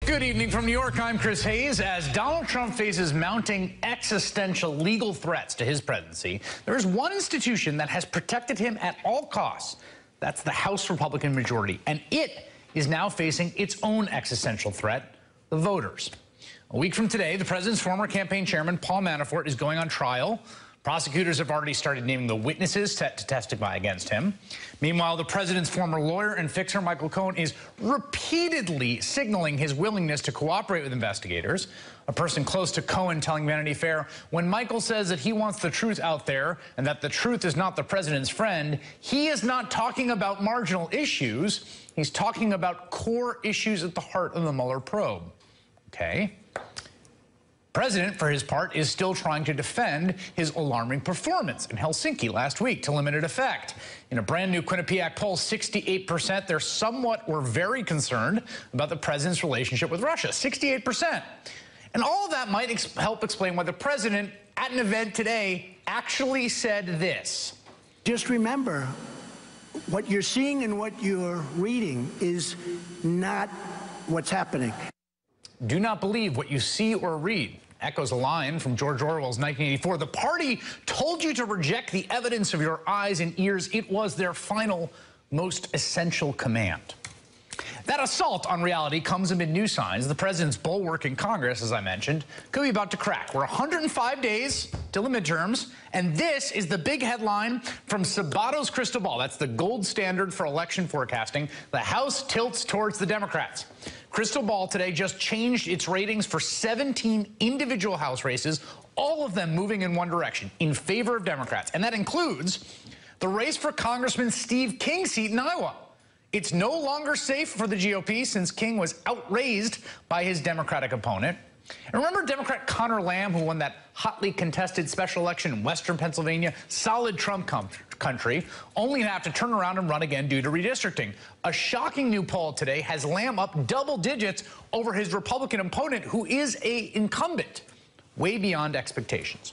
Good evening from New York. I'm Chris Hayes. As Donald Trump faces mounting existential legal threats to his presidency, there is one institution that has protected him at all costs. That's the House Republican majority, and it is now facing its own existential threat, the voters. A week from today, the president's former campaign chairman, Paul Manafort, is going on trial. Prosecutors have already started naming the witnesses to testify against him. Meanwhile, the president's former lawyer and fixer, Michael Cohen, is repeatedly signaling his willingness to cooperate with investigators. A person close to Cohen telling Vanity Fair, when Michael says that he wants the truth out there and that the truth is not the president's friend, he is not talking about marginal issues. He's talking about core issues at the heart of the Mueller probe. Okay. The president, for his part, is still trying to defend his alarming performance in Helsinki last week to limited effect. In a brand new Quinnipiac poll, 68%, they're somewhat or very concerned about the president's relationship with Russia, 68%. And all of that might help explain why the president, at an event today, actually said this. Just remember, what you're seeing and what you're reading is not what's happening. Do not believe what you see or read. Echoes a line from George Orwell's 1984. The party told you to reject the evidence of your eyes and ears. It was their final, most essential command. That assault on reality comes amid new signs. The president's bulwark in Congress, as I mentioned, could be about to crack. We're 105 days till the midterms, and this is the big headline from Sabato's crystal ball. That's the gold standard for election forecasting. The House tilts towards the Democrats. Crystal Ball today just changed its ratings for 17 individual House races, all of them moving in one direction, in favor of Democrats. And that includes the race for Congressman Steve King's seat in Iowa. It's no longer safe for the GOP since King was outraised by his Democratic opponent. And remember Democrat Connor Lamb, who won that hotly contested special election in Western Pennsylvania, solid Trump country, only to have to turn around and run again due to redistricting. A shocking new poll today has Lamb up double digits over his Republican opponent, who is an incumbent, way beyond expectations.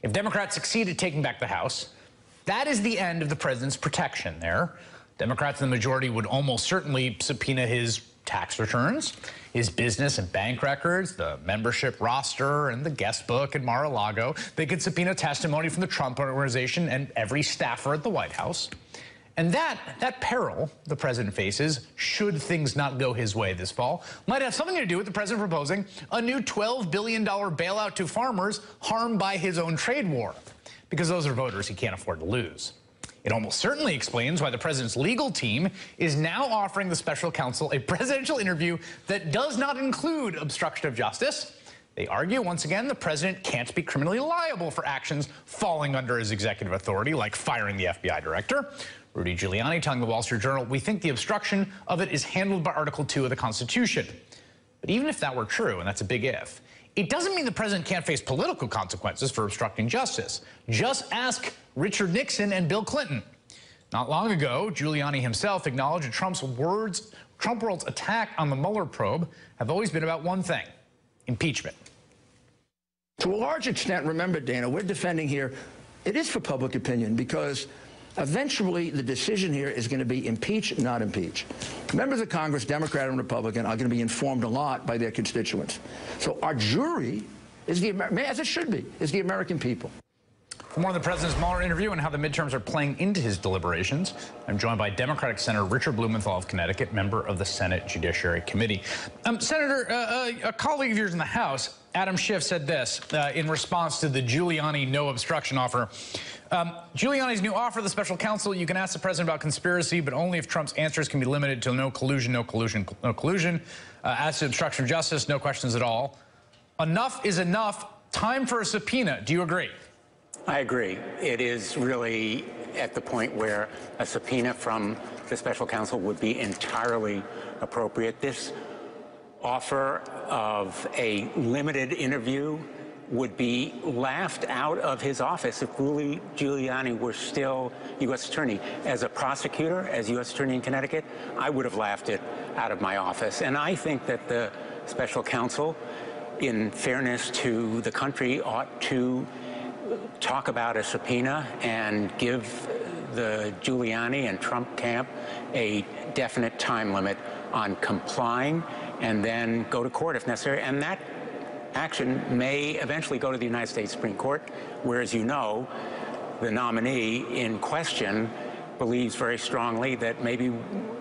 If Democrats succeed at taking back the House, that is the end of the president's protection there. Democrats in the majority would almost certainly subpoena his tax returns, his business and bank records, the membership roster, and the guest book at Mar-a-Lago. They could subpoena testimony from the Trump Organization and every staffer at the White House. And that peril the president faces, should things not go his way this fall, might have something to do with the president proposing a new $12 billion bailout to farmers harmed by his own trade war, because those are voters he can't afford to lose. It almost certainly explains why the president's legal team is now offering the special counsel a presidential interview that does not include obstruction of justice. They argue, once again, the president can't be criminally liable for actions falling under his executive authority, like firing the FBI director. Rudy Giuliani telling the Wall Street Journal, we think the obstruction of it is handled by Article 2 of the Constitution. But even if that were true, and that's a big if, it doesn't mean the president can't face political consequences for obstructing justice. Just ask Richard Nixon and Bill Clinton. Not long ago, Giuliani himself acknowledged that Trump world's attack on the Mueller probe have always been about one thing: impeachment. To a large extent, remember, Dana, we're defending here, it is for public opinion, because eventually the decision here is going to be impeach, not impeach. Members of Congress, Democrat and Republican, are going to be informed a lot by their constituents. So our jury is as it should be, is the American people. For more on the president's Mueller interview and how the midterms are playing into his deliberations, I'm joined by Democratic Senator Richard Blumenthal of Connecticut, member of the Senate Judiciary Committee. Senator, a colleague of yours in the House, Adam Schiff, said this in response to the Giuliani no obstruction offer. Giuliani's new offer, the special counsel, you can ask the president about conspiracy, but only if Trump's answers can be limited to no collusion, no collusion, no collusion. As to obstruction of justice, no questions at all. Enough is enough. Time for a subpoena. Do you agree? I agree. It is really at the point where a subpoena from the special counsel would be entirely appropriate. This offer of a limited interview would be laughed out of his office if Rudy Giuliani were still U.S. Attorney. As a prosecutor, as U.S. Attorney in Connecticut, I would have laughed it out of my office. And I think that the special counsel, in fairness to the country, ought to talk about a subpoena and give the Giuliani and Trump camp a definite time limit on complying and then go to court if necessary. And that action may eventually go to the United States Supreme Court, where, as you know, the nominee in question believes very strongly that maybe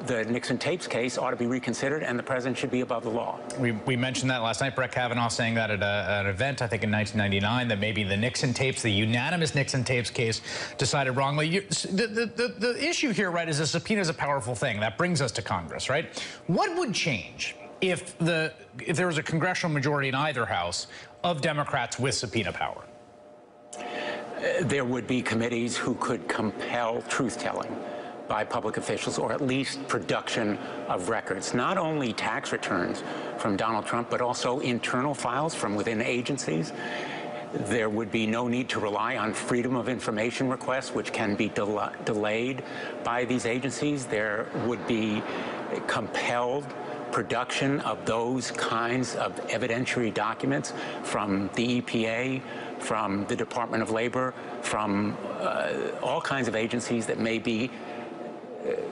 the Nixon tapes case ought to be reconsidered and the president should be above the law. We mentioned that last night. Brett Kavanaugh saying that at an event, I think in 1999, that maybe the Nixon tapes, the unanimous Nixon tapes case, decided wrongly. The issue here, right, is a subpoena is a powerful thing. That brings us to Congress, right? What would change if there was a congressional majority in either house of Democrats with subpoena power? There would be committees who could compel truth-telling by public officials, or at least production of records, not only tax returns from Donald Trump, but also internal files from within agencies. There would be no need to rely on freedom of information requests, which can be delayed by these agencies. There would be compelled production of those kinds of evidentiary documents from the EPA, from the Department of Labor, from all kinds of agencies that may be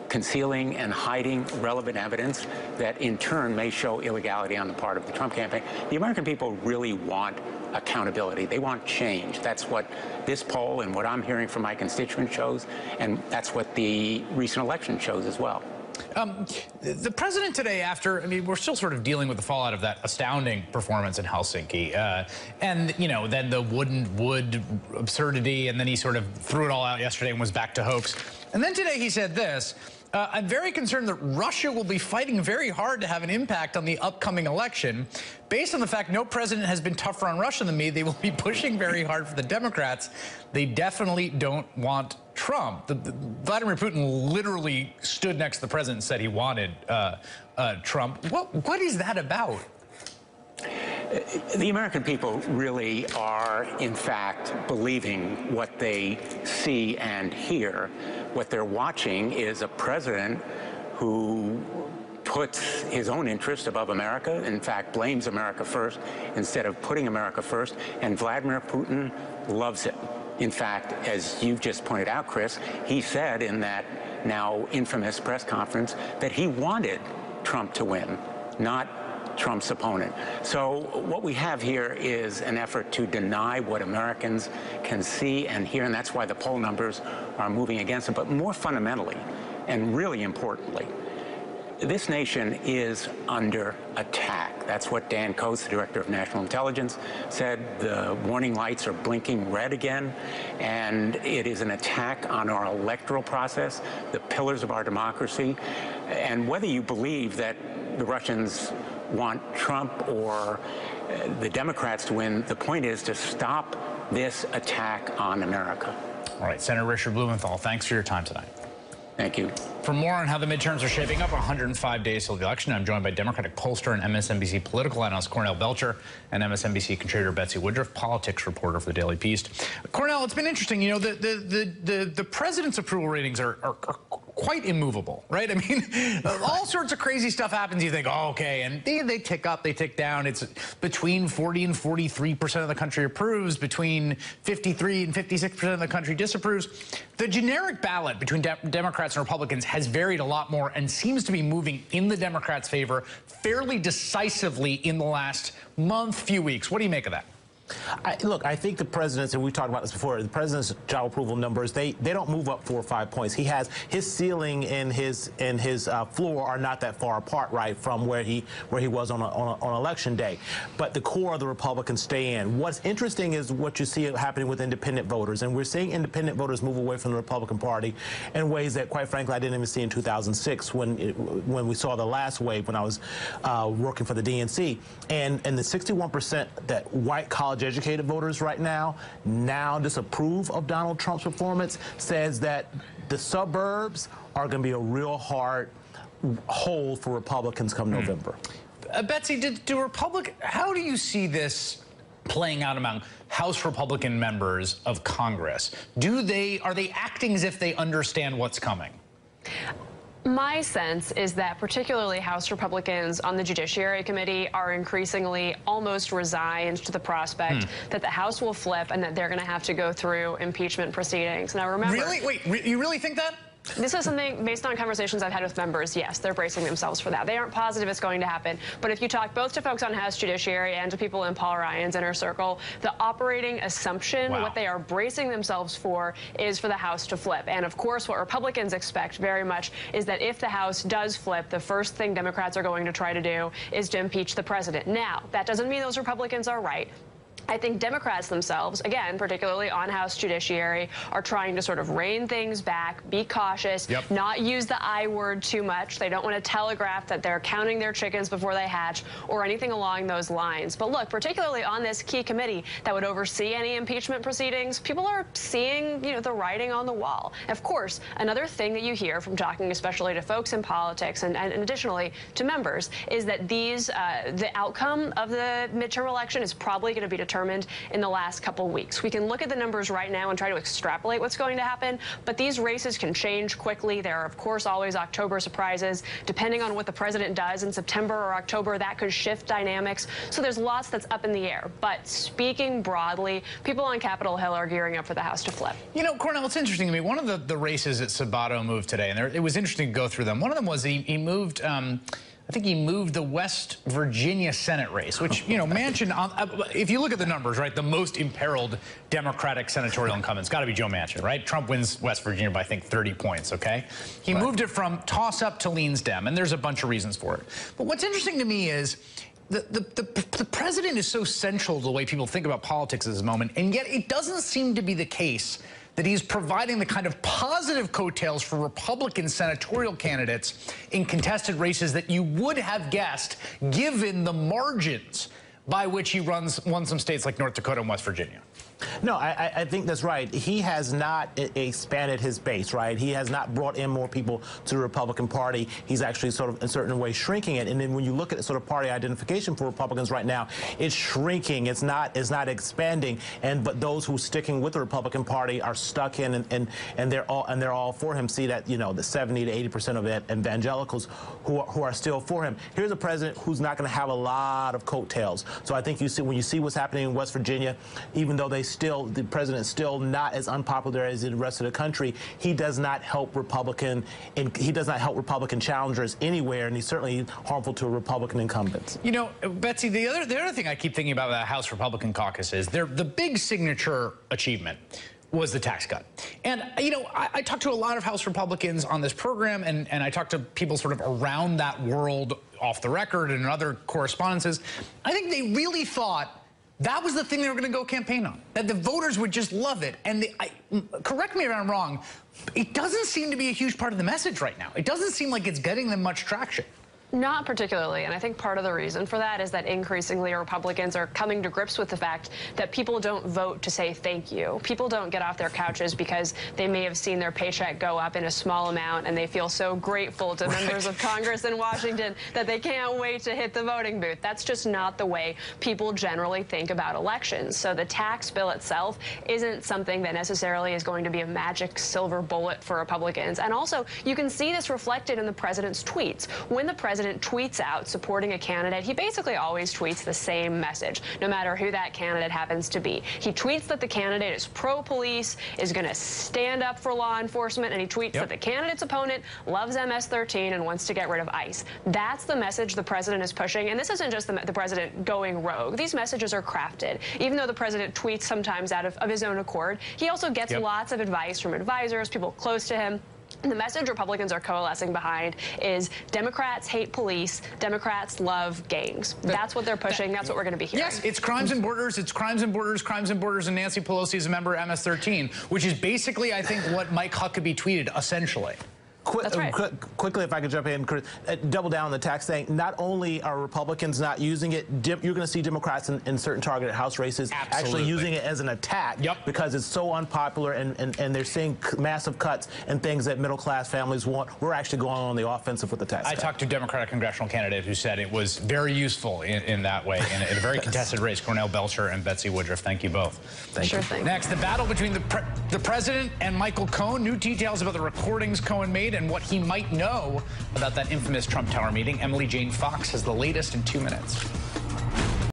concealing and hiding relevant evidence that in turn may show illegality on the part of the Trump campaign. The American people really want accountability. They want change. That's what this poll and what I'm hearing from my constituents shows, and that's what the recent election shows as well. The president today, I mean, we're still sort of dealing with the fallout of that astounding performance in Helsinki. And, you know, then the wood absurdity, and then he sort of threw it all out yesterday and was back to hoax. And then today he said this: I'm very concerned that Russia will be fighting very hard to have an impact on the upcoming election. Based on the fact no president has been tougher on Russia than me, they will be pushing very hard for the Democrats. They definitely don't want Trump. Vladimir Putin literally stood next to the president and said he wanted Trump. What is that about? The American people really are, in fact, believing what they see and hear. What they're watching is a president who puts his own interest above America, in fact, blames America first instead of putting America first, and Vladimir Putin loves it. In fact, as you've just pointed out, Chris, he said in that now infamous press conference that he wanted Trump to win, not Trump's opponent. So what we have here is an effort to deny what Americans can see and hear, and that's why the poll numbers are moving against him. But more fundamentally, and really importantly, this nation is under attack. That's what Dan Coates, the director of national intelligence, said. The warning lights are blinking red again, and it is an attack on our electoral process, the pillars of our democracy. And whether you believe that the Russians want Trump or the Democrats to win, the point is to stop this attack on America. All right, Senator Richard Blumenthal, thanks for your time tonight. Thank you. For more on how the midterms are shaping up, 105 days till the election, I'm joined by Democratic pollster and MSNBC political analyst Cornell Belcher and MSNBC contributor Betsy Woodruff, politics reporter for the Daily Beast. Cornell, it's been interesting. You know, the president's approval ratings are quite immovable, right? I mean, all sorts of crazy stuff happens. You think, oh, okay, and they tick up, they tick down. It's between 40 and 43% of the country approves, between 53 and 56% of the country disapproves. The generic ballot between Democrats and Republicans has varied a lot more and seems to be moving in the Democrats' favor fairly decisively in the last month, few weeks. What do you make of that? Look, I think the president's, and we talked about this before, the president's job approval numbers, they don't move up 4 or 5 points. He has his ceiling and his floor are not that far apart, right, from where he was on election day. But the core of the Republicans stay in. What's interesting is what you see happening with independent voters, and we're seeing independent voters move away from the Republican Party in ways that, quite frankly, I didn't even see in 2006 when we saw the last wave when I was working for the DNC. And the 61% that white college-educated voters right now disapprove of Donald Trump's performance says that the suburbs are going to be a real hard hold for Republicans come November. Betsy, how do you see this playing out among House Republican members of Congress? Are they acting as if they understand what's coming? My sense is that particularly House Republicans on the Judiciary Committee are increasingly almost resigned to the prospect that the House will flip and that they're going to have to go through impeachment proceedings. Now, remember... Really? Wait, you really think that? This is something, based on conversations I've had with members, yes, they're bracing themselves for that. They aren't positive it's going to happen. But if you talk both to folks on House Judiciary and to people in Paul Ryan's inner circle, the operating assumption, what they are bracing themselves for, is for the House to flip. And of course, what Republicans expect very much is that if the House does flip, the first thing Democrats are going to try to do is to impeach the president. Now, that doesn't mean those Republicans are right. I think Democrats themselves, again, particularly on House Judiciary, are trying to sort of rein things back, be cautious, not use the I word too much. They don't want to telegraph that they're counting their chickens before they hatch or anything along those lines. But look, particularly on this key committee that would oversee any impeachment proceedings, people are seeing, the writing on the wall. Of course, another thing that you hear from talking especially to folks in politics and additionally to members is that the outcome of the midterm election is probably going to be determined in the last couple weeks. We can look at the numbers right now and try to extrapolate what's going to happen, but these races can change quickly. There are, of course, always October surprises. Depending on what the president does in September or October, that could shift dynamics. So there's lots that's up in the air. But speaking broadly, people on Capitol Hill are gearing up for the House to flip. Cornel, it's interesting to me. One of the races that Sabato moved today, and it was interesting to go through them. One of them was he moved... I think he moved the West Virginia Senate race, which, Manchin, if you look at the numbers, right, the most imperiled Democratic senatorial incumbent's got to be Joe Manchin, right? Trump wins West Virginia by, I think, 30 points, okay? He moved it from toss-up to leans Dem, and there's a bunch of reasons for it. But what's interesting to me is the president is so central to the way people think about politics at this moment, and yet it doesn't seem to be the case that he's providing the kind of positive coattails for Republican senatorial candidates in contested races that you would have guessed, given the margins by which he won some states like North Dakota and West Virginia. No, I think that's right. He has not expanded his base, right? He has not brought in more people to the Republican Party. He's actually sort of, in certain ways, shrinking it. And then when you look at sort of party identification for Republicans right now, it's shrinking. It's not expanding. But those who are sticking with the Republican Party are stuck in, and they're all for him. See that, the 70 to 80% of evangelicals who are still for him. Here's a president who's not going to have a lot of coattails. So I think when you see what's happening in West Virginia, even though the president's still not as unpopular as the rest of the country, he does not help Republican challengers anywhere, and he's certainly harmful to Republican incumbents. Betsy, the other thing I keep thinking about the House Republican caucus is the big signature achievement was the tax cut. And, I talked to a lot of House Republicans on this program, and I talked to people sort of around that world off the record and in other correspondences. I think they really thought that was the thing they were going to go campaign on, that the voters would just love it. And correct me if I'm wrong, it doesn't seem to be a huge part of the message right now. It doesn't seem like it's getting them much traction. Not particularly, and I think part of the reason for that is that increasingly Republicans are coming to grips with the fact that people don't vote to say thank you. People don't get off their couches because they may have seen their paycheck go up in a small amount and they feel so grateful to members of Congress in Washington that they can't wait to hit the voting booth. That's just not the way people generally think about elections. So the tax bill itself isn't something that necessarily is going to be a magic silver bullet for Republicans. And also, you can see this reflected in the president's tweets. When the president tweets out supporting a candidate, he basically always tweets the same message, no matter who that candidate happens to be. He tweets that the candidate is pro-police, is going to stand up for law enforcement, and he tweets that the candidate's opponent loves MS-13 and wants to get rid of ICE. That's the message the president is pushing, and this isn't just the president going rogue. These messages are crafted. Even though the president tweets sometimes out of his own accord, he also gets lots of advice from advisors, people close to him. The message Republicans are coalescing behind is Democrats hate police, Democrats love gangs. That's what they're pushing. That's what we're going to be hearing. Yes, it's crimes and borders. It's crimes and borders, crimes and borders, and Nancy Pelosi is a member of MS-13, which is basically, I think, what Mike Huckabee tweeted, essentially. That's right. Quickly, if I could jump in, Chris, double down on the tax thing. Not only are Republicans not using it, you're going to see Democrats in certain targeted House races actually using it as an attack because it's so unpopular, and they're seeing massive cuts and things that middle-class families want. We're actually going on the offensive with the tax cut. I talked to a Democratic congressional candidate who said it was very useful in that way, in a very contested race. Cornel Belcher and Betsy Woodruff, thank you both. Sure thing. Next, the battle between the president and Michael Cohen. New details about the recordings Cohen made and what he might know about that infamous Trump Tower meeting. Emily Jane Fox has the latest in 2 minutes.